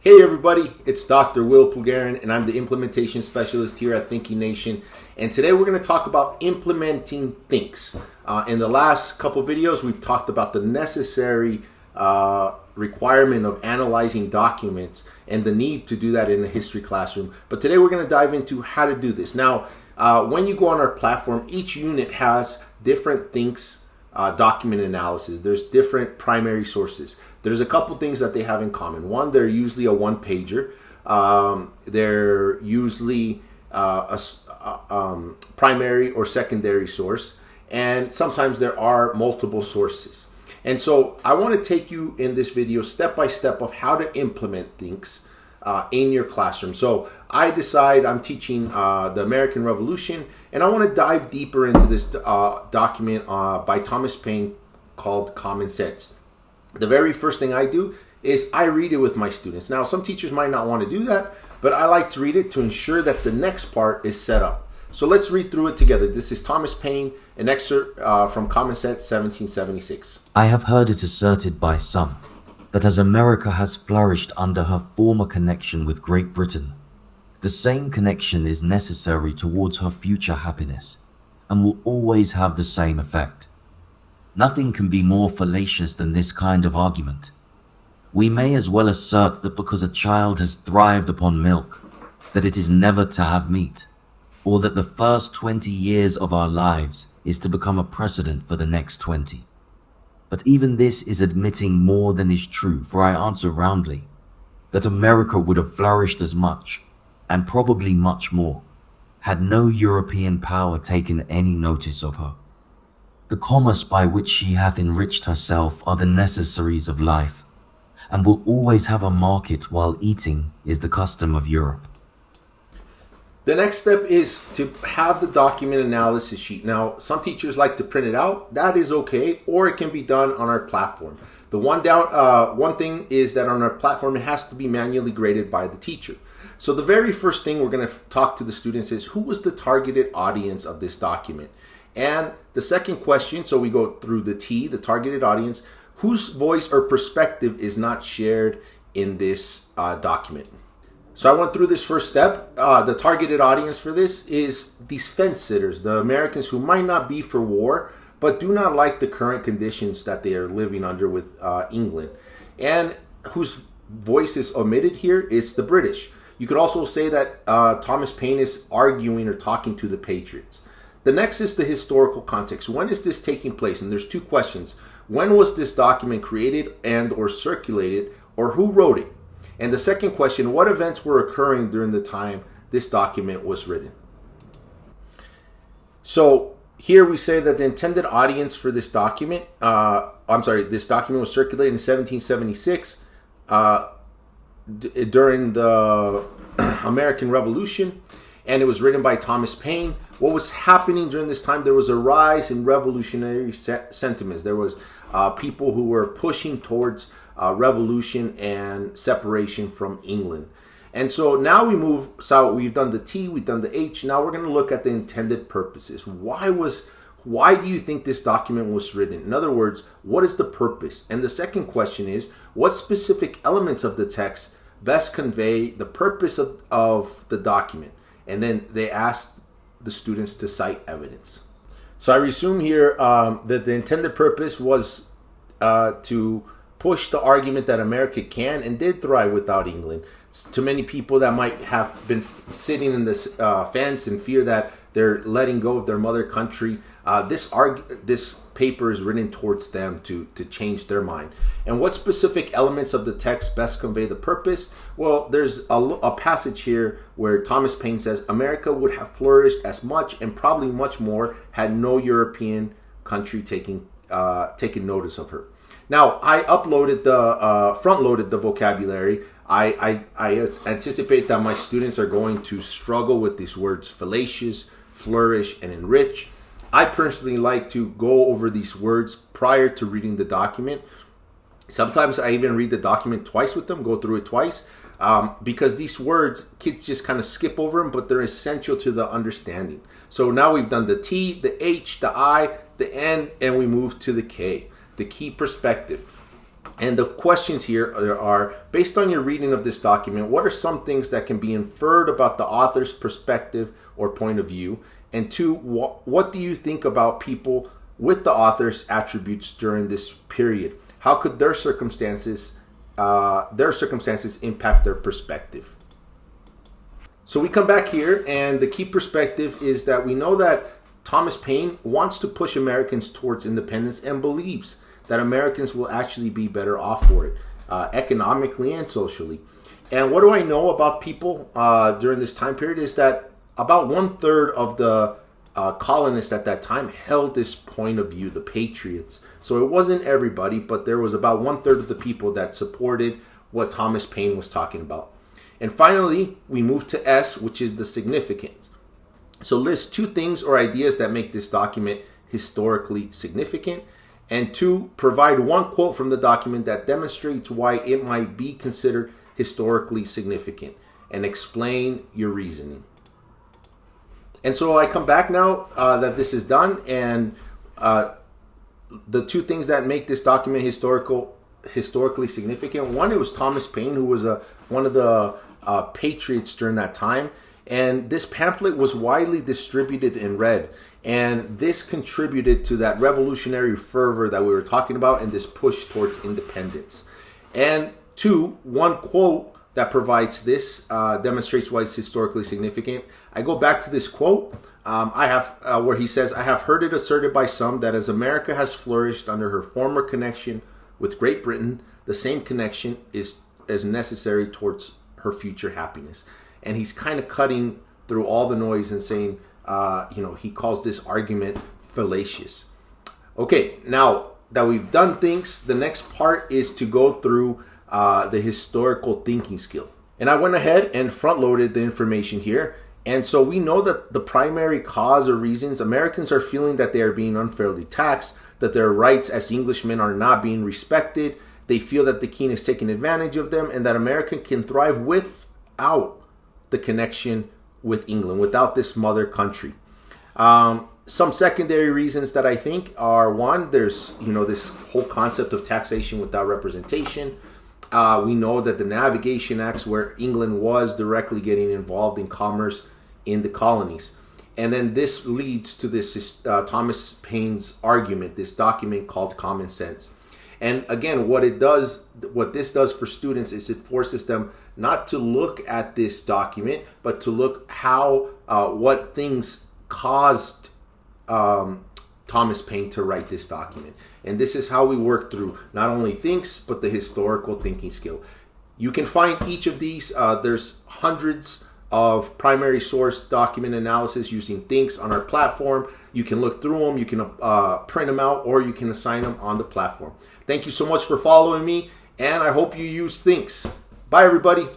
Hey everybody, it's Dr. Will Pulgarin and I'm the implementation specialist here at Thinking Nation. And today we're going to talk about implementing thinks. In the last couple videos, we've talked about the necessary requirement of analyzing documents and the need to do that in a history classroom. But today we're going to dive into how to do this. Now, when you go on our platform, each unit has different thinks document analysis. There's different primary sources. There's a couple things that they have in common. One, they're usually a one-pager. They're usually a primary or secondary source. And sometimes there are multiple sources. And so I want to take you in this video step by step of how to implement things in your classroom. So I decide I'm teaching the American Revolution, and I want to dive deeper into this document by Thomas Paine called Common Sense. The very first thing I do is I read it with my students. Now, some teachers might not want to do that, but I like to read it to ensure that the next part is set up. So let's read through it together. This is Thomas Paine, an excerpt from Common Sense, 1776. I have heard it asserted by some that as America has flourished under her former connection with Great Britain, the same connection is necessary towards her future happiness and will always have the same effect. Nothing can be more fallacious than this kind of argument. We may as well assert that because a child has thrived upon milk, that it is never to have meat, or that the first 20 years of our lives is to become a precedent for the next 20. But even this is admitting more than is true, for I answer roundly that America would have flourished as much, and probably much more, had no European power taken any notice of her. The commerce by which she hath enriched herself are the necessaries of life, and will always have a market while eating is the custom of Europe. The next step is to have the document analysis sheet. Now, some teachers like to print it out. That is okay, or it can be done on our platform. The one thing is that on our platform, it has to be manually graded by the teacher. So the very first thing we're going to talk to the students is, who was the targeted audience of this document? And the second question, so we go through the T, the targeted audience, whose voice or perspective is not shared in this document. So I went through this first step. The targeted audience for this is these fence sitters, the Americans who might not be for war, but do not like the current conditions that they are living under with England. And whose voice is omitted here is the British. You could also say that Thomas Paine is arguing or talking to the patriots. The next is the historical context. When is this taking place? And there's two questions. When was this document created and or circulated, or who wrote it? And the second question, what events were occurring during the time this document was written? So here we say that the intended audience for this document, this document was circulated in 1776 during the American Revolution, and it was written by Thomas Paine. What was happening during this time? There was a rise in revolutionary sentiments. There was people who were pushing towards revolution and separation from England. And so now we move, so we've done the T, we've done the H. Now we're going to look at the intended purposes. Why do you think this document was written? In other words, what is the purpose? And the second question is, what specific elements of the text best convey the purpose of the document? And then they asked the students to cite evidence. So I resume here that the intended purpose was to push the argument that America can and did thrive without England. To many people that might have been sitting in this fence and fear that they're letting go of their mother country, this paper is written towards them to change their mind. And what specific elements of the text best convey the purpose? Well, there's a passage here where Thomas Paine says, America would have flourished as much and probably much more had no European country taken notice of her. Now, I front-loaded the vocabulary. I anticipate that my students are going to struggle with these words: fallacious, flourish, and enrich. I personally like to go over these words prior to reading the document. Sometimes I even read the document twice with them, go through it twice, because these words, kids just kind of skip over them, but they're essential to the understanding. So now we've done the T, the H, the I, the N, and we move to the K, the key perspective. And the questions here are, based on your reading of this document, what are some things that can be inferred about the author's perspective or point of view? And two, what do you think about people with the author's attributes during this period? How could their circumstances impact their perspective? So we come back here, and the key perspective is that we know that Thomas Paine wants to push Americans towards independence and believes that Americans will actually be better off for it, economically and socially. And what do I know about people during this time period is that about 1/3 of the colonists at that time held this point of view, the patriots. So it wasn't everybody, but there was about 1/3 of the people that supported what Thomas Paine was talking about. And finally, we move to S, which is the significance. So list 2 things or ideas that make this document historically significant. And 2, provide 1 quote from the document that demonstrates why it might be considered historically significant, and explain your reasoning. And so I come back now that this is done, and the 2 things that make this document historically significant. One, it was Thomas Paine, who was one of the patriots during that time. And this pamphlet was widely distributed and read. And this contributed to that revolutionary fervor that we were talking about and this push towards independence. And 2, 1 quote that provides this demonstrates why it's historically significant. I go back to this quote where he says, "I have heard it asserted by some that as America has flourished under her former connection with Great Britain, the same connection is necessary towards her future happiness." And he's kind of cutting through all the noise and saying, he calls this argument fallacious. Okay, now that we've done things, the next part is to go through the historical thinking skill. And I went ahead and front loaded the information here. And so we know that the primary cause or reasons Americans are feeling that they are being unfairly taxed, that their rights as Englishmen are not being respected. They feel that the king is taking advantage of them, and that America can thrive without the connection with England, without this mother country. Some secondary reasons that I think are, 1, there's this whole concept of taxation without representation. We know that the Navigation Acts, where England was directly getting involved in commerce in the colonies. And then this leads to this Thomas Paine's argument, this document called Common Sense. And again, what this does for students is it forces them not to look at this document, but to look what things caused Thomas Paine to write this document. And this is how we work through not only things, but the historical thinking skill. You can find each of these. There's hundreds of primary source document analysis using Thinks on our platform. You can look through them, you can print them out, or you can assign them on the platform. Thank you so much for following me, and I hope you use Thinks. Bye, everybody.